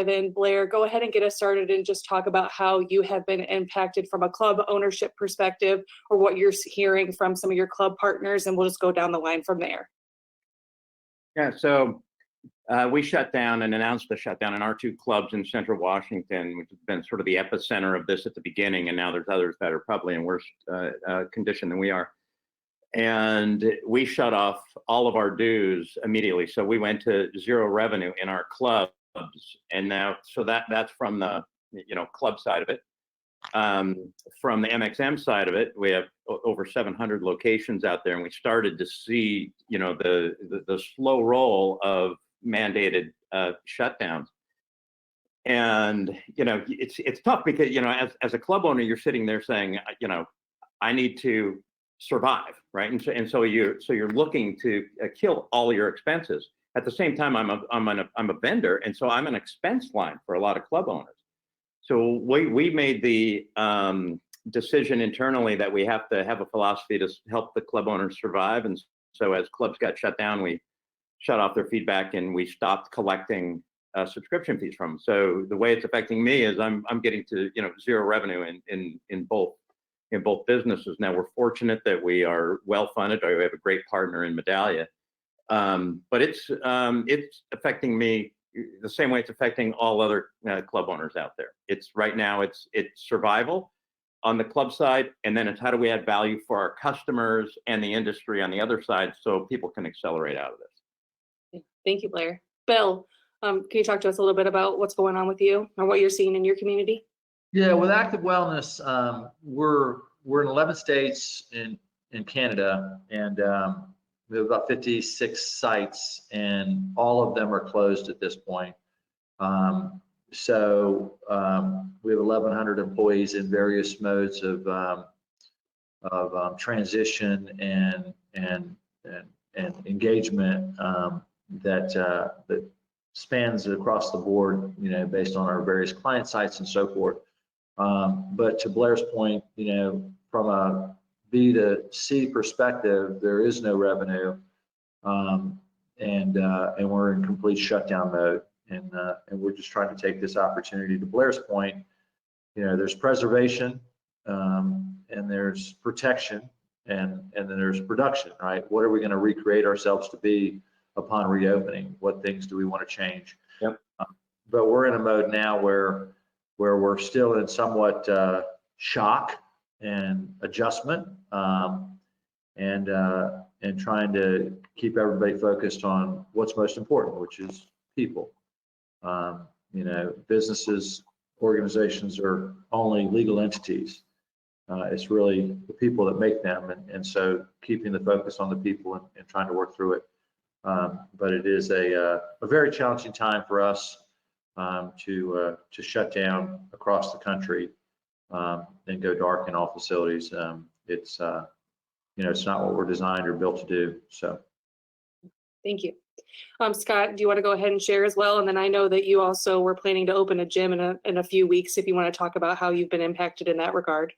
in, Blair, go ahead and get us started and just talk about how you have been impacted from a club ownership perspective, or what you're hearing from some of your club partners, and we'll just go down the line from there. Yeah, so we shut down and announced the shutdown in our 2 clubs in Central Washington, which has been sort of the epicenter of this at the beginning, and now there's others that are probably in worse condition than we are. And we shut off all of our dues immediately. So we went to 0 revenue in our clubs, and now, so that's from the club side of it. From the MXM side of it, we have over 700 locations out there, and we started to see the slow roll of mandated shutdowns. And it's tough because as a club owner, you're sitting there saying, I need to survive, right? And so you're looking to kill all your expenses. At the same time, I'm a vendor, and so I'm an expense line for a lot of club owners. So we made the decision internally that we have to have a philosophy to help the club owners survive. And so as clubs got shut down, we shut off their feedback and we stopped collecting subscription fees from them. So the way it's affecting me is I'm getting to 0 revenue in both businesses. Now, we're fortunate that we are well funded. We have a great partner in Medallia, but it's affecting me the same way it's affecting all other club owners out there. Right now it's survival on the club side, and then it's how do we add value for our customers and the industry on the other side so people can accelerate out of this. Thank you, Blair. Bill, can you talk to us a little bit about what's going on with you or what you're seeing in your community? Yeah, with active wellness, we're in 11 states in Canada, and we have about 56 sites, and all of them are closed at this point. So we have 1,100 employees in various modes of transition and engagement that spans across the board, based on our various client sites and so forth. But to Blair's point, from a B to C perspective, there is no revenue, and we're in complete shutdown mode, and we're just trying to take this opportunity. To Blair's point, there's preservation, and there's protection, and then there's production, right? What are we going to recreate ourselves to be upon reopening? What things do we want to change? Yep. But we're in a mode now where we're still in somewhat shock and adjustment, and trying to keep everybody focused on what's most important, which is people. Businesses, organizations are only legal entities. It's really the people that make them, and so keeping the focus on the people and trying to work through it. But it is a very challenging time for us to shut down across the country and go dark in all facilities. It's not what we're designed or built to do. So, thank you. Scott, do you want to go ahead and share as well? And then I know that you also were planning to open a gym in a few weeks, if you want to talk about how you've been impacted in that regard.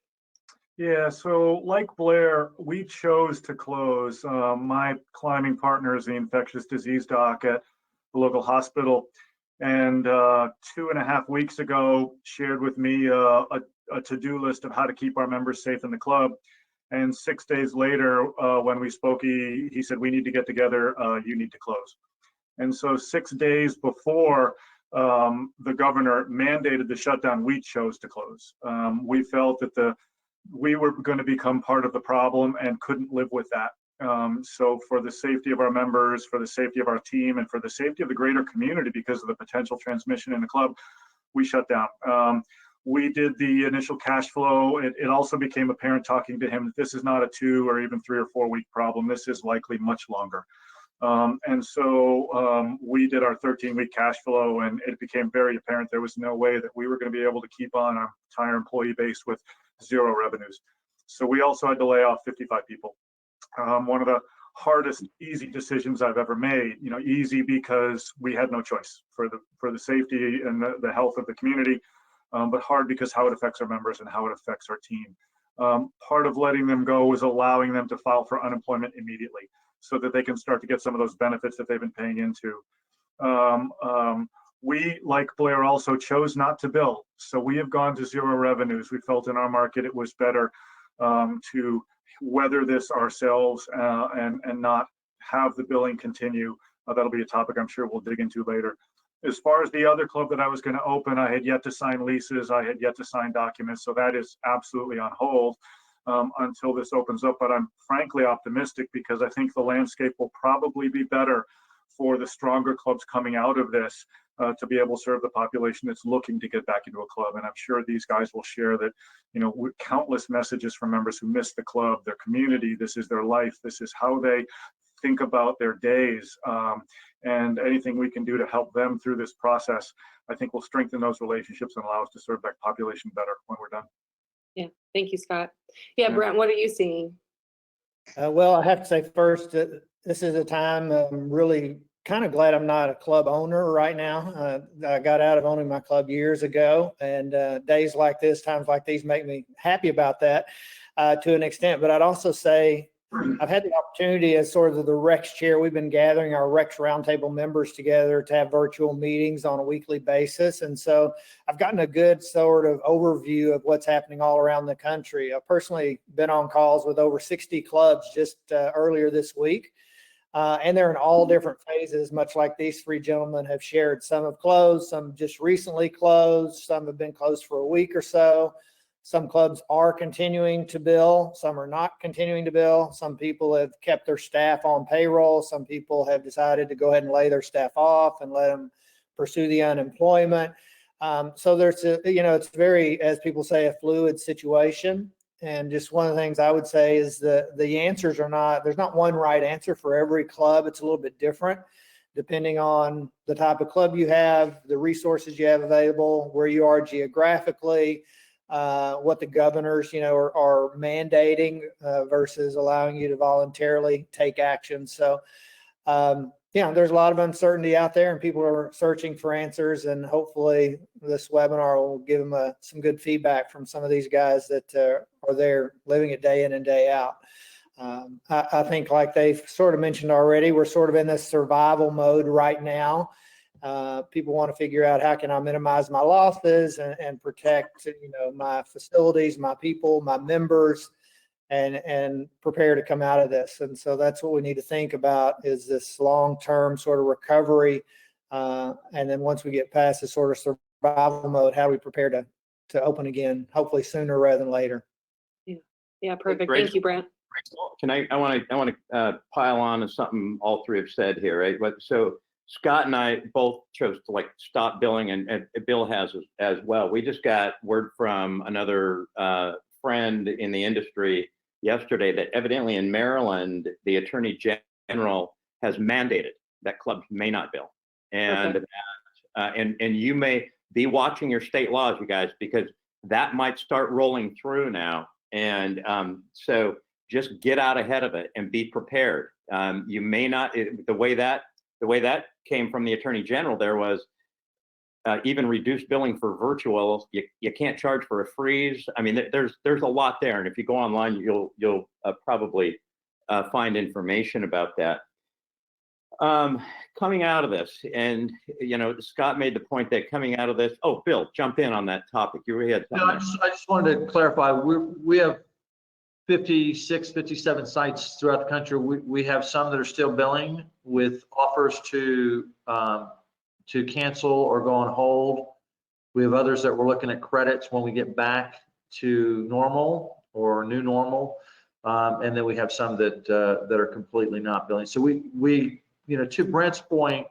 Yeah, so like Blair, we chose to close. My climbing partner is the infectious disease doc at the local hospital, and 2.5 weeks ago shared with me a to-do list of how to keep our members safe in the club. And 6 days later, when we spoke, he said, we need to get together, you need to close. And so 6 days before the governor mandated the shutdown, we chose to close. We felt that we were going to become part of the problem and couldn't live with that. So for the safety of our members, for the safety of our team, and for the safety of the greater community because of the potential transmission in the club, we shut down. We did the initial cash flow. It also became apparent talking to him that this is not a 2 or even 3 or 4 week problem. This is likely much longer. And so we did our 13-week cash flow, and it became very apparent there was no way that we were going to be able to keep on our entire employee base with 0 revenues. So we also had to lay off 55 people. One of the hardest easy decisions I've ever made. Easy because we had no choice for the safety and the health of the community. But hard because how it affects our members and how it affects our team. Part of letting them go was allowing them to file for unemployment immediately so that they can start to get some of those benefits that they've been paying into. We, like Blair, also chose not to bill. So we have gone to zero revenues. We felt in our market it was better to weather this ourselves and not have the billing continue. That'll be a topic I'm sure we'll dig into later. As far as the other club that I was going to open, I had yet to sign leases. I had yet to sign documents. So that is absolutely on hold until this opens up. But I'm frankly optimistic because I think the landscape will probably be better for the stronger clubs coming out of this to be able to serve the population that's looking to get back into a club. And I'm sure these guys will share that, you know, with countless messages from members who miss the club, their community, this is their life, this is how they think about their days. And anything we can do to help them through this process, I think will strengthen those relationships and allow us to serve that population better when we're done. Yeah, thank you, Scott. Yeah, Brent, what are you seeing? Well, I have to say first, this is a time I'm really kind of glad I'm not a club owner right now. I got out of owning my club years ago, and days like this, times like these make me happy about that to an extent. But I'd also say I've had the opportunity as sort of the REX chair. We've been gathering our REX roundtable members together to have virtual meetings on a weekly basis. And so I've gotten a good sort of overview of what's happening all around the country. I've personally been on calls with over 60 clubs just earlier this week. And they're in all different phases, much like these three gentlemen have shared. Some have closed, some just recently closed, some have been closed for a week or so. Some clubs are continuing to bill, some are not continuing to bill. Some people have kept their staff on payroll. Some people have decided to go ahead and lay their staff off and let them pursue the unemployment. So there's it's very, as people say, a fluid situation. And just one of the things I would say is that the answers are not, there's not one right answer for every club. It's a little bit different depending on the type of club you have, the resources you have available, where you are geographically, what the governors, are mandating versus allowing you to voluntarily take action. So, there's a lot of uncertainty out there and people are searching for answers, and hopefully this webinar will give them some good feedback from some of these guys that are there living it day in and day out. I think, like they've sort of mentioned already, we're sort of in this survival mode right now. People want to figure out how can I minimize my losses and protect, my facilities, my people, my members, and prepare to come out of this. And so that's what we need to think about, is this long-term sort of recovery. And then once we get past this sort of survival mode, how do we prepare to open again, hopefully sooner rather than later. Yeah, perfect. Thank you, Brent. I want to pile on to something all three have said here, right? But so Scott and I both chose to stop billing, and Bill has as well. We just got word from another friend in the industry yesterday that evidently in Maryland, the Attorney General has mandated that clubs may not bill, and and you may be watching your state laws, you guys, because that might start rolling through now. And so just get out ahead of it and be prepared. You may not, the way that came from the Attorney General, there was even reduced billing for virtual. You can't charge for a freeze. I mean, there's a lot there, and if you go online, you'll probably find information about that. Coming out of this, and Scott made the point that coming out of this. Oh, Bill, jump in on that topic. You had something. No, I just wanted to clarify. We have 56, 57 sites throughout the country. We have some that are still billing with offers to cancel or go on hold. We have others that we're looking at credits when we get back to normal or new normal. And then we have some that are completely not billing. So we to Brent's point,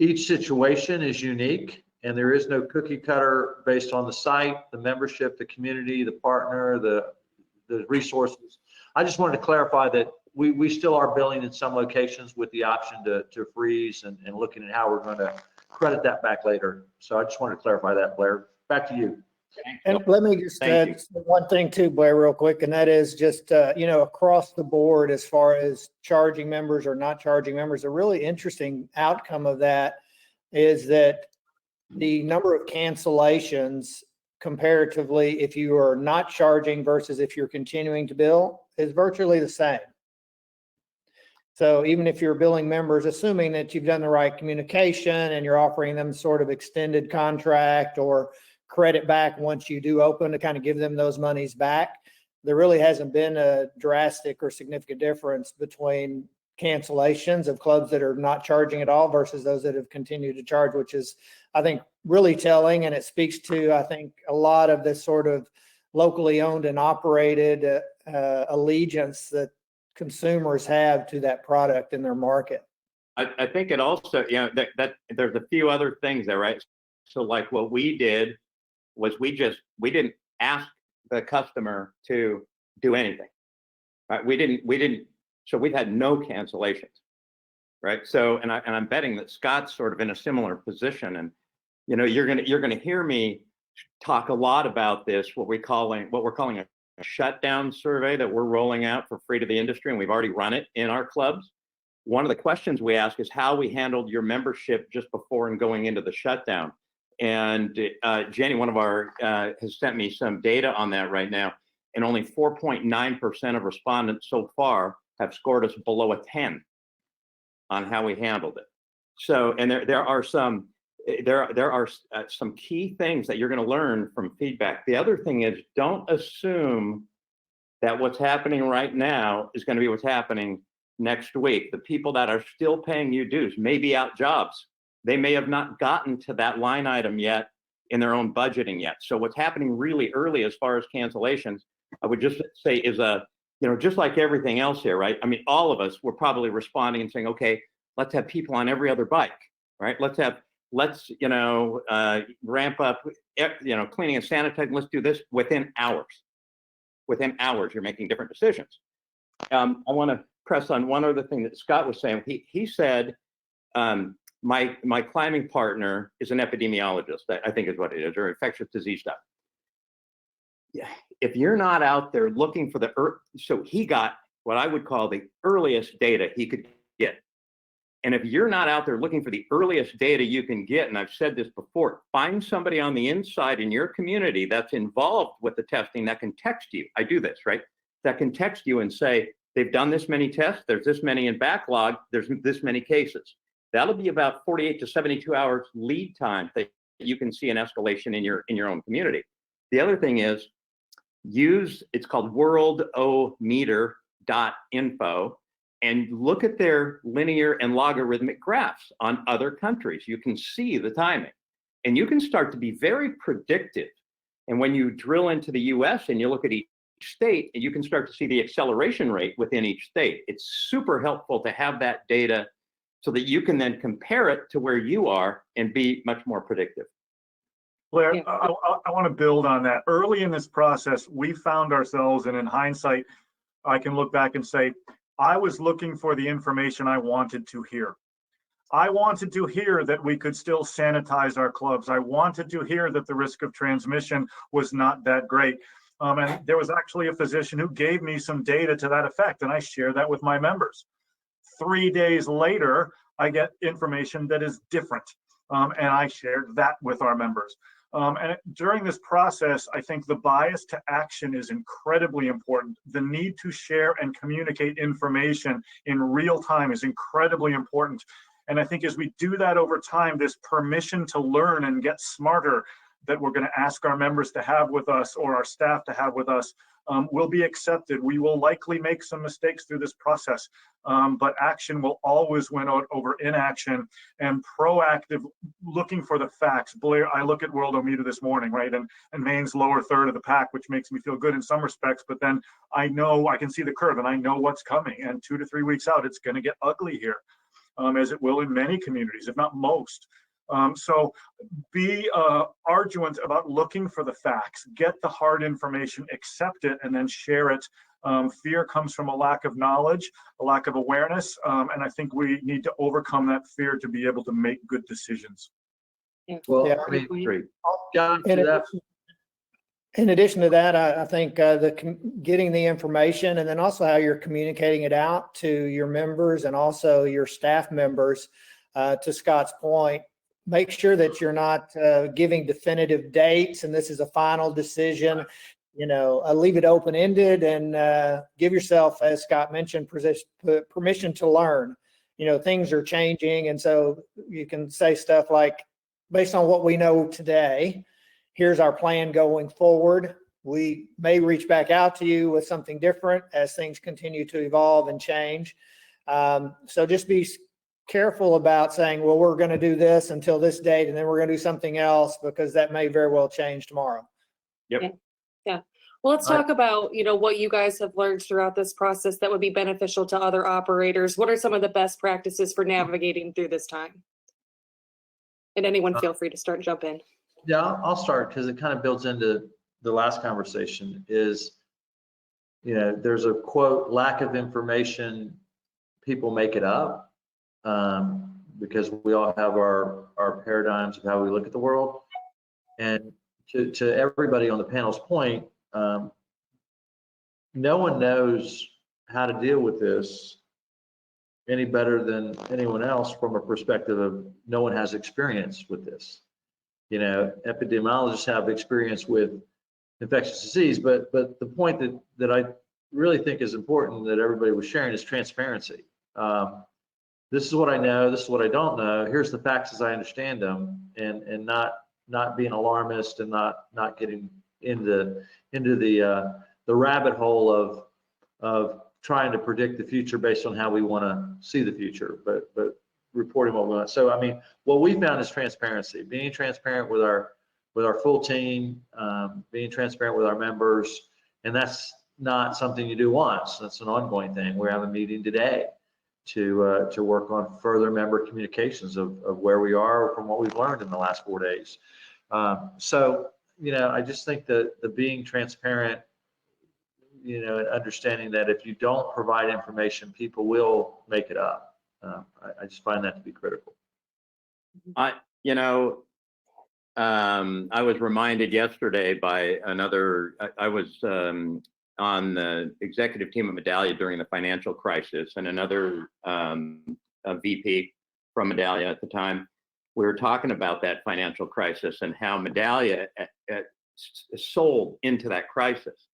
each situation is unique, and there is no cookie cutter based on the site, the membership, the community, the partner, the resources. I just wanted to clarify that we still are billing in some locations with the option to freeze and looking at how we're going to credit that back later. So I just wanted to clarify that, Blair. Back to you. And let me just add one thing too, Blair, real quick, and that is just, across the board, as far as charging members or not charging members, a really interesting outcome of that is that the number of cancellations comparatively, if you are not charging versus if you're continuing to bill, is virtually the same. So even if you're billing members, assuming that you've done the right communication and you're offering them sort of extended contract or credit back once you do open to kind of give them those monies back, there really hasn't been a drastic or significant difference between cancellations of clubs that are not charging at all versus those that have continued to charge, which is, I think, really telling. And it speaks to, I think, a lot of this sort of locally owned and operated allegiance that consumers have to that product in their market. I think it also, that there's a few other things there, right? So like what we did was we didn't ask the customer to do anything, right? We didn't. So we've had no cancellations, right? So, and I'm betting that Scott's sort of in a similar position, and you're gonna hear me talk a lot about this, what we're calling a shutdown survey that we're rolling out for free to the industry, and we've already run it in our clubs. One of the questions we ask is how we handled your membership just before and going into the shutdown. And Jenny, one of our, has sent me some data on that right now, and only 4.9% of respondents so far have scored us below a 10 on how we handled it. So, and there are some key things that you're going to learn from feedback. The other thing is, don't assume that what's happening right now is going to be what's happening next week. The people that are still paying you dues may be out jobs. They may have not gotten to that line item yet in their own budgeting yet. So what's happening really early as far as cancellations, I would just say is just like everything else here, right? I mean, all of us were probably responding and saying, okay, let's have people on every other bike, right? Let's ramp up, cleaning and sanitizing. Let's do this within hours. Within hours, you're making different decisions. I want to press on one other thing that Scott was saying. He said, my climbing partner is an epidemiologist, I think is what it is, or infectious disease stuff. Yeah, if you're not out there looking for so he got what I would call the earliest data he could get. And if you're not out there looking for the earliest data you can get, and I've said this before, find somebody on the inside in your community that's involved with the testing that can text you. I do this, right? That can text you and say, they've done this many tests, there's this many in backlog, there's this many cases. That'll be about 48 to 72 hours lead time that you can see an escalation in your own community. The other thing is, it's called worldometer.info, and look at their linear and logarithmic graphs on other countries. You can see the timing, and you can start to be very predictive. And when you drill into the US and you look at each state, you can start to see the acceleration rate within each state. It's super helpful to have that data so that you can then compare it to where you are and be much more predictive. Blair, I want to build on that. Early in this process, we found ourselves, and in hindsight, I can look back and say, I was looking for the information I wanted to hear. I wanted to hear that we could still sanitize our clubs. I wanted to hear that the risk of transmission was not that great. And there was actually a physician who gave me some data to that effect, and I shared that with my members. 3 days later, I get information that is different, and I shared that with our members. And during this process, I think the bias to action is incredibly important. The need to share and communicate information in real time is incredibly important. And I think as we do that over time, this permission to learn and get smarter that we're going to ask our members to have with us, or our staff to have with us, will be accepted. We will likely make some mistakes through this process, but action will always win out over inaction, and proactive looking for the facts. Blair, I look at Worldometer this morning, right? And Maine's lower third of the pack, which makes me feel good in some respects, but then I know I can see the curve and I know what's coming. And 2 to 3 weeks out, it's going to get ugly here, as it will in many communities, if not most. So be arduous about looking for the facts, get the hard information, accept it, and then share it. Fear comes from a lack of knowledge, a lack of awareness, and I think we need to overcome that fear to be able to make good decisions. Well, Yeah. I mean, Great. John, to that, In addition to that, I think getting the information, and then also how you're communicating it out to your members and also your staff members, to Scott's point, make sure that you're not giving definitive dates and this is a final decision. leave it open-ended and give yourself, as Scott mentioned, permission to learn. Things are changing, and so you can say stuff like, based on what we know today, here's our plan going forward. We may reach back out to you with something different as things continue to evolve and change. So just be careful about saying, well, we're going to do this until this date, and then we're going to do something else, because that may very well change tomorrow. Yep. Yeah. Well, let's talk about, what you guys have learned throughout this process that would be beneficial to other operators. What are some of the best practices for navigating through this time? And anyone feel free to start, jump in. Yeah, I'll start, because it kind of builds into the last conversation. Is, there's a quote, lack of information, people make it up, because we all have our paradigms of how we look at the world. And to everybody on the panel's point, no one knows how to deal with this any better than anyone else, from a perspective of no one has experience with this. Epidemiologists have experience with infectious disease, but the point that I really think is important that everybody was sharing is transparency. This is what I know, this is what I don't know, here's the facts as I understand them, and not being alarmist, and not getting into the rabbit hole of trying to predict the future based on how we want to see the future, but reporting what we want. So I mean, what we found is transparency, being transparent with our full team, being transparent with our members, and that's not something you do once. That's an ongoing thing. We have a meeting today to work on further member communications of where we are from what we've learned in the last 4 days. So I just think that the being transparent, and understanding that if you don't provide information, people will make it up. I just find that to be critical. I was reminded yesterday by another, I was on the executive team at Medallia during the financial crisis, and another a VP from Medallia at the time. We were talking about that financial crisis and how Medallia sold into that crisis.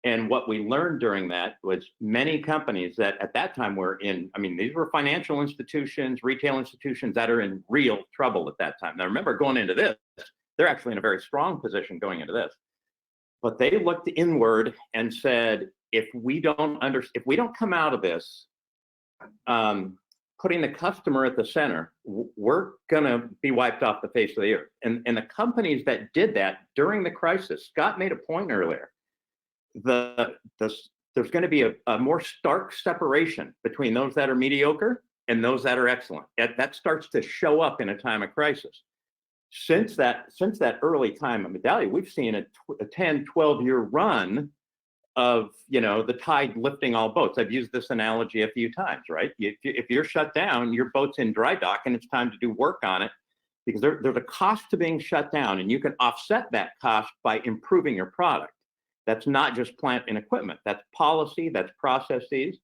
And what we learned during that was many companies that at that time were in, these were financial institutions, retail institutions that are in real trouble at that time. Now remember, going into this, they're actually in a very strong position going into this. But they looked inward and said, if we don't come out of this, putting the customer at the center, we're gonna be wiped off the face of the earth. And the companies that did that during the crisis, Scott made a point earlier, there's going to be a more stark separation between those that are mediocre and those that are excellent. That starts to show up in a time of crisis. Since that early time of Medallia, we've seen a 10, 12-year run of the tide lifting all boats. I've used this analogy a few times, right? If you're shut down, your boat's in dry dock, and it's time to do work on it, because there's a cost to being shut down, and you can offset that cost by improving your product. That's not just plant and equipment. That's policy, that's processes.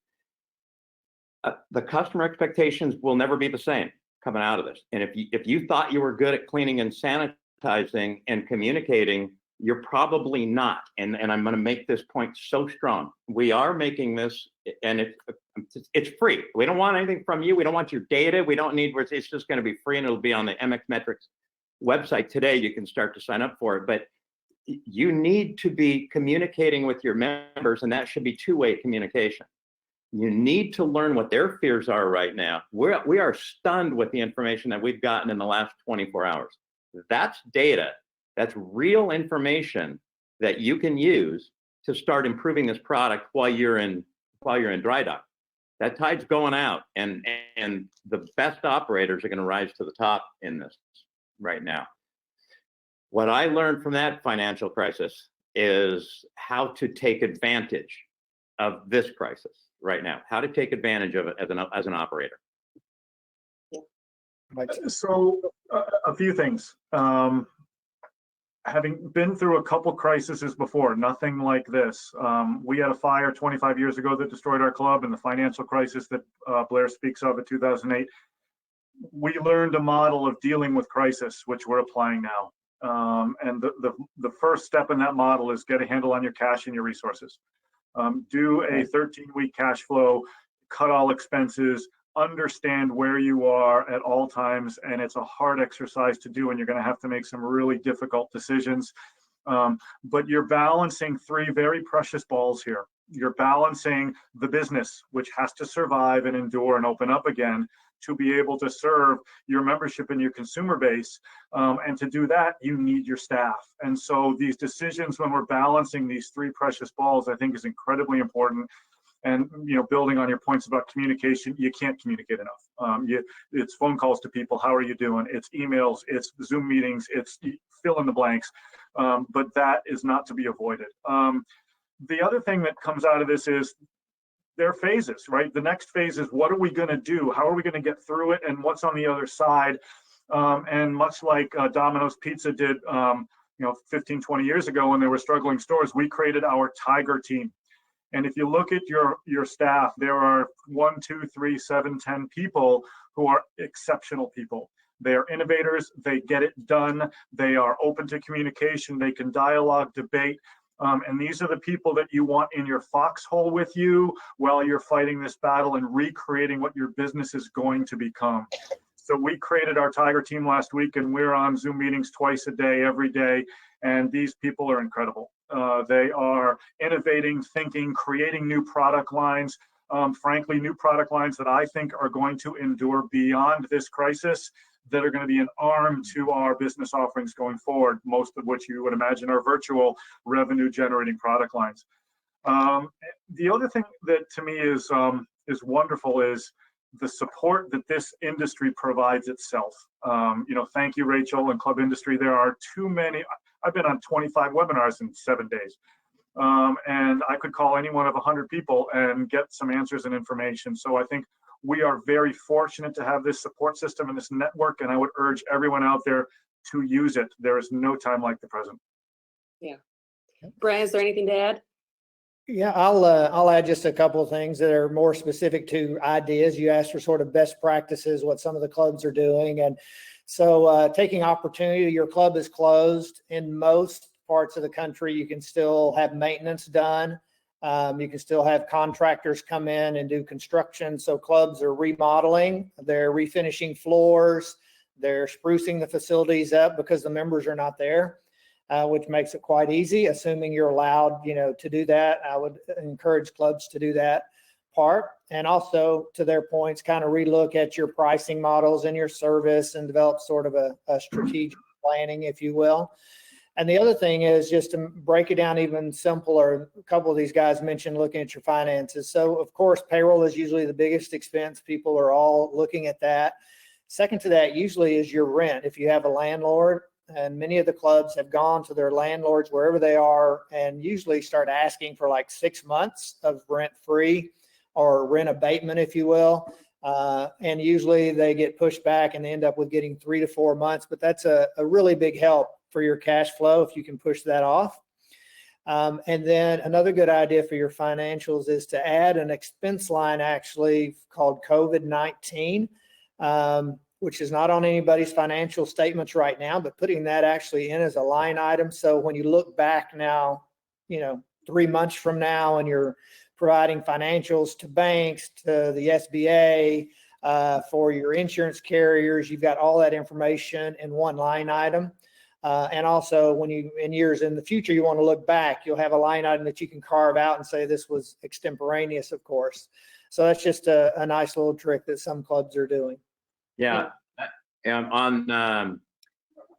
The customer expectations will never be the same coming out of this. And if you thought you were good at cleaning and sanitizing and communicating, you're probably not. And I'm going to make this point so strong. We are making this, and it's free. We don't want anything from you. We don't want your data. We don't need, it's just going to be free, and it'll be on the MX Metrics website today. You can start to sign up for it. But you need to be communicating with your members, and that should be two-way communication. You need to learn what their fears are right now. We are stunned with the information that we've gotten in the last 24 hours. That's data. That's real information that you can use to start improving this product while you're in dry dock. That tide's going out, and the best operators are going to rise to the top in this right now. What I learned from that financial crisis is how to take advantage of this crisis right now, how to take advantage of it as an operator. So a few things. Having been through a couple crises before, nothing like this. We had a fire 25 years ago that destroyed our club, and the financial crisis that Blair speaks of in 2008. We learned a model of dealing with crisis, which we're applying now. And the first step in that model is get a handle on your cash and your resources. Do a 13-week cash flow, cut all expenses, understand where you are at all times. And it's a hard exercise to do, and you're going to have to make some really difficult decisions. But you're balancing three very precious balls here. You're balancing the business, which has to survive and endure and open up again to be able to serve your membership and your consumer base. And to do that, you need your staff. And so these decisions, when we're balancing these three precious balls, I think is incredibly important. And, you know, building on your points about communication, you can't communicate enough. It's phone calls to people. How are you doing? It's emails, it's Zoom meetings, it's fill in the blanks. But that is not to be avoided. The other thing that comes out of this is there are phases, right? The next phase is, what are we going to do? How are we going to get through it? And what's on the other side? And much like Domino's Pizza did, 15, 20 years ago when there were struggling stores, we created our Tiger team. And if you look at your staff, there are 1, 2, 3, 7, 10 people who are exceptional people. They are innovators. They get it done. They are open to communication. They can dialogue, debate. And these are the people that you want in your foxhole with you while you're fighting this battle and recreating what your business is going to become. So we created our Tiger team last week, and we're on Zoom meetings twice a day, every day. And these people are incredible. They are innovating, thinking, creating new product lines. Frankly, new product lines that I think are going to endure beyond this crisis, that are going to be an arm to our business offerings going forward, most of which you would imagine are virtual revenue generating product lines. The other thing that to me is wonderful is the support that this industry provides itself. Thank you, Rachel, and Club Industry. There are too many. I've been on 25 webinars in 7 days. And I could call any one of 100 people and get some answers and information. So I think we are very fortunate to have this support system and this network, and I would urge everyone out there to use it. There is no time like the present. Yeah. Brent, is there anything to add? Yeah, I'll add just a couple of things that are more specific to ideas. You asked for sort of best practices, what some of the clubs are doing. And so taking opportunity, your club is closed. In most parts of the country, you can still have maintenance done. You can still have contractors come in and do construction. So clubs are remodeling, they're refinishing floors, they're sprucing the facilities up because the members are not there, which makes it quite easy, assuming you're allowed, to do that. I would encourage clubs to do that part. And also, to their points, kind of relook at your pricing models and your service and develop sort of a strategic planning, if you will. And the other thing is just to break it down even simpler. A couple of these guys mentioned looking at your finances. So of course, payroll is usually the biggest expense. People are all looking at that. Second to that usually is your rent. If you have a landlord, and many of the clubs have gone to their landlords wherever they are and usually start asking for like 6 months of rent free or rent abatement, if you will. And usually they get pushed back and they end up with getting 3 to 4 months, but that's a really big help for your cash flow if you can push that off. And then another good idea for your financials is to add an expense line actually called COVID-19, which is not on anybody's financial statements right now, but putting that actually in as a line item. So when you look back now, 3 months from now, and you're providing financials to banks, to the SBA, for your insurance carriers, you've got all that information in one line item. And also when in years in the future, you want to look back, you'll have a line item that you can carve out and say this was extemporaneous, of course. So that's just a nice little trick that some clubs are doing. Yeah.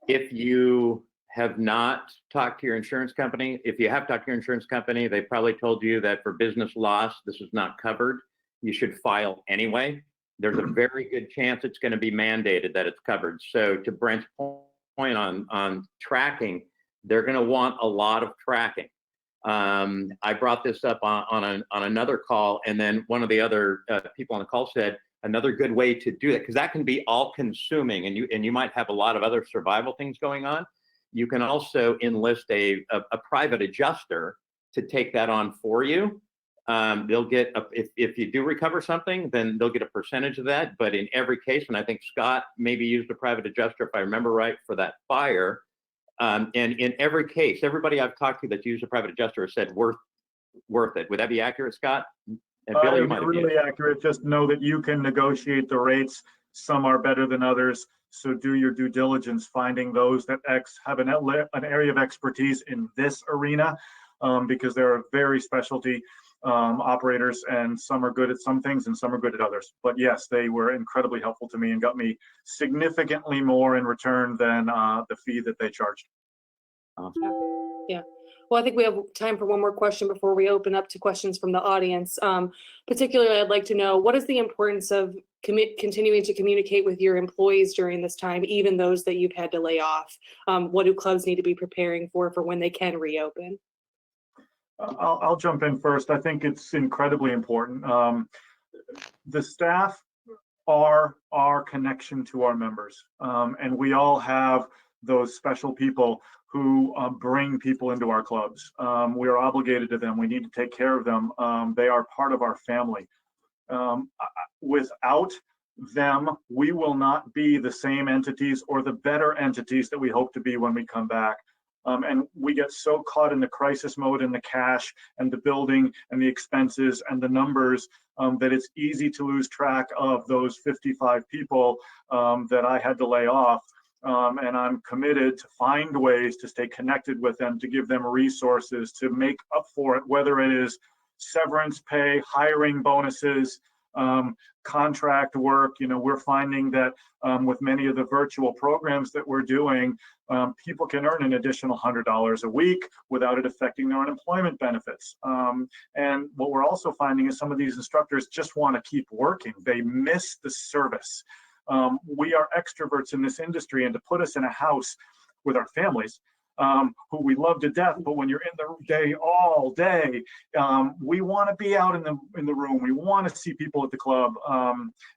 If you have not talked to your insurance company, if you have talked to your insurance company, they probably told you that for business loss, this is not covered. You should file anyway. There's a very good chance it's going to be mandated that it's covered. So to Brent's point on tracking, they're going to want a lot of tracking. I brought this up on another call, and then one of the other people on the call said another good way to do that, because that can be all consuming, and you might have a lot of other survival things going on. You can also enlist a private adjuster to take that on for you. They'll get if you do recover something, then they'll get a percentage of that. But in every case, and I think Scott maybe used a private adjuster, if I remember right, for that fire, And in every case, everybody I've talked to that's used a private adjuster has said worth it. Would that be accurate, Scott? And Bill, you It'd might be have used. really accurate. Just know that you can negotiate the rates. Some are better than others. So do your due diligence finding those that have an area of expertise in this arena, because there are very specialty operators, and some are good at some things and some are good at others. But yes, they were incredibly helpful to me and got me significantly more in return than the fee that they charged. Awesome. Yeah. Well, I think we have time for one more question before we open up to questions from the audience. Particularly, I'd like to know, what is the importance of continuing to communicate with your employees during this time, even those that you've had to lay off? What do clubs need to be preparing for when they can reopen? I'll jump in first. I think it's incredibly important. The staff are our connection to our members, and we all have those special people who bring people into our clubs. We are obligated to them. We need to take care of them. They are part of our family. Without them, we will not be the same entities or the better entities that we hope to be when we come back. And we get so caught in the crisis mode and the cash and the building and the expenses and the numbers that it's easy to lose track of those 55 people that I had to lay off. And I'm committed to find ways to stay connected with them, to give them resources to make up for it, whether it is severance pay, hiring bonuses, contract work. You know, we're finding that with many of the virtual programs that we're doing, people can earn an additional $100 a week without it affecting their unemployment benefits. And what we're also finding is some of these instructors just want to keep working. They miss the service. We are extroverts in this industry, and to put us in a house with our families, who we love to death, but when you're in the day all day, we want to be out in the room. We want to see people at the club,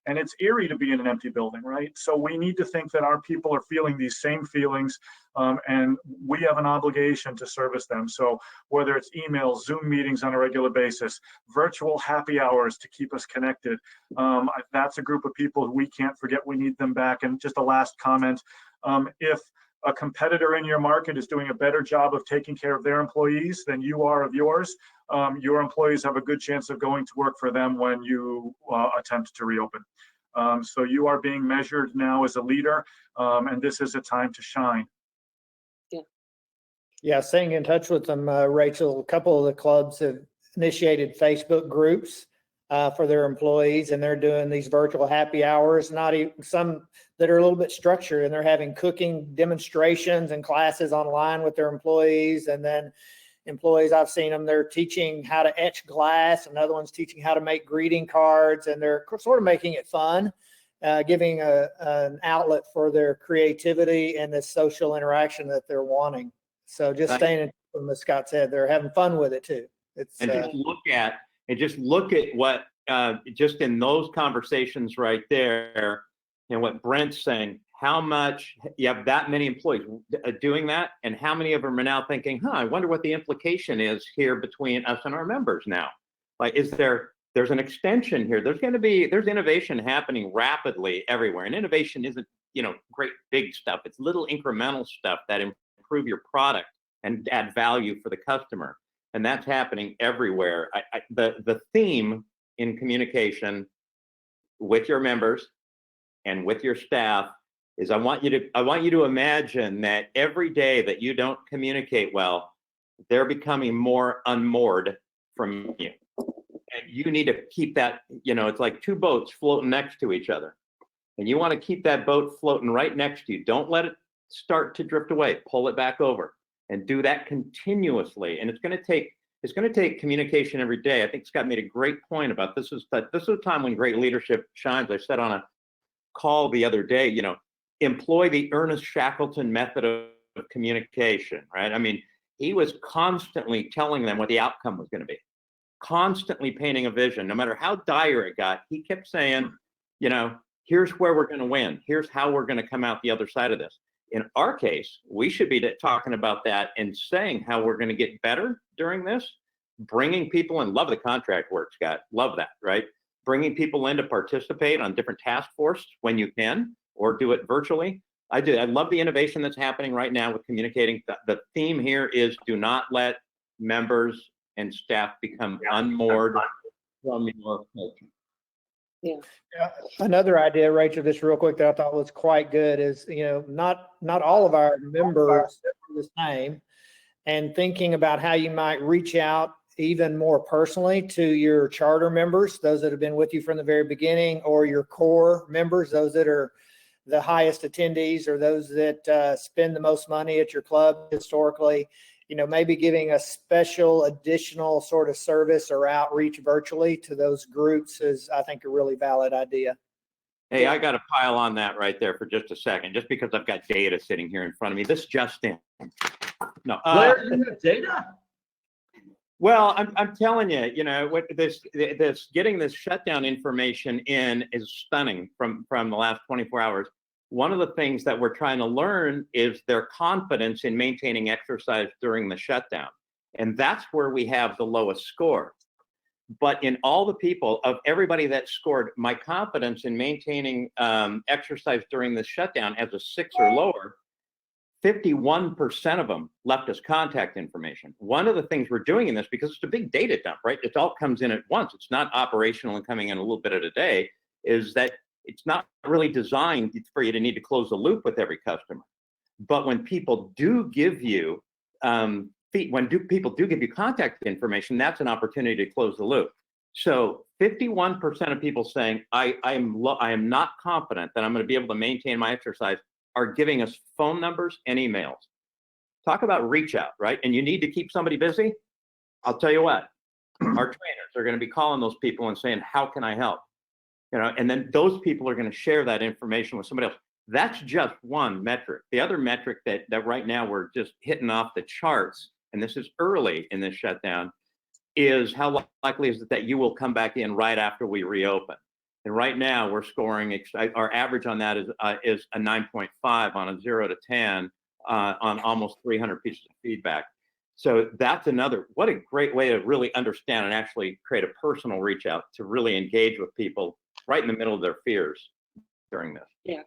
and it's eerie to be in an empty building, right? So we need to think that our people are feeling these same feelings, and we have an obligation to service them. So whether it's emails, Zoom meetings on a regular basis, virtual happy hours to keep us connected, that's a group of people who we can't forget. We need them back. And just a last comment, if a competitor in your market is doing a better job of taking care of their employees than you are of yours, your employees have a good chance of going to work for them when you attempt to reopen. So you are being measured now as a leader, and this is a time to shine. Yeah, staying in touch with them, Rachel. A couple of the clubs have initiated Facebook groups for their employees, and they're doing these virtual happy hours. Not even some that are a little bit structured, and they're having cooking demonstrations and classes online with their employees. And then employees, I've seen them, they're teaching how to etch glass. Another one's teaching how to make greeting cards, and they're sort of making it fun, giving an outlet for their creativity and the social interaction that they're wanting. So just staying in touch with them, as Scott said, they're having fun with it too. It's and just look at what just in those conversations right there, and what Brent's saying, how much you have that many employees doing that, and how many of them are now thinking, I wonder what the implication is here between us and our members now. Like, there's an extension here. There's innovation happening rapidly everywhere. And innovation isn't, great big stuff. It's little incremental stuff that improve your product and add value for the customer. And that's happening everywhere. The theme in communication with your members and with your staff is I want you to imagine that every day that you don't communicate well, they're becoming more unmoored from you. And you need to keep that, it's like two boats floating next to each other. And you want to keep that boat floating right next to you. Don't let it start to drift away. Pull it back over. And do that continuously. And it's going to take communication every day. I think Scott made a great point about this is a time when great leadership shines. I said on a call the other day, employ the Ernest Shackleton method of communication, right? I mean, he was constantly telling them what the outcome was going to be, constantly painting a vision. No matter how dire it got, he kept saying, here's where we're going to win. Here's how we're going to come out the other side of this. In our case, we should be talking about that and saying how we're going to get better during this, bringing people in. Love the contract work, Scott. Love that, right? Bringing people in to participate on different task forces when you can, or do it virtually. I do. I love the innovation that's happening right now with communicating. The theme here is do not let members and staff become unmoored from your culture. Another idea, Rachel, just real quick that I thought was quite good is, not all of our members are the same, and thinking about how you might reach out even more personally to your charter members, those that have been with you from the very beginning, or your core members, those that are the highest attendees, or those that spend the most money at your club historically. Maybe giving a special additional sort of service or outreach virtually to those groups is, I think, a really valid idea. Hey, I got to pile on that right there for just a second, just because I've got data sitting here in front of me. This just in. No, Blair, you have data? well, I'm telling you, what this getting this shutdown information in is stunning from the last 24 hours. One of the things that we're trying to learn is their confidence in maintaining exercise during the shutdown. And that's where we have the lowest score. But in all the people, of everybody that scored, my confidence in maintaining exercise during the shutdown as a 6 or lower, 51% of them left us contact information. One of the things we're doing in this, because it's a big data dump, right? It all comes in at once. It's not operational and coming in a little bit at a day, is that it's not really designed for you to need to close the loop with every customer. But when people do give you people do give you contact information, that's an opportunity to close the loop. So 51% of people saying I am not confident that I'm going to be able to maintain my exercise are giving us phone numbers and emails. Talk about reach out, right? And you need to keep somebody busy. I'll tell you what, our trainers are going to be calling those people and saying, how can I help? And then those people are going to share that information with somebody else. That's just one metric. The other metric that right now we're just hitting off the charts, and this is early in this shutdown, is how likely is it that you will come back in right after we reopen? And right now we're scoring, our average on that is a 9.5 on a 0 to 10 on almost 300 pieces of feedback. So that's what a great way to really understand and actually create a personal reach out to really engage with people right in the middle of their fears during this. Yeah,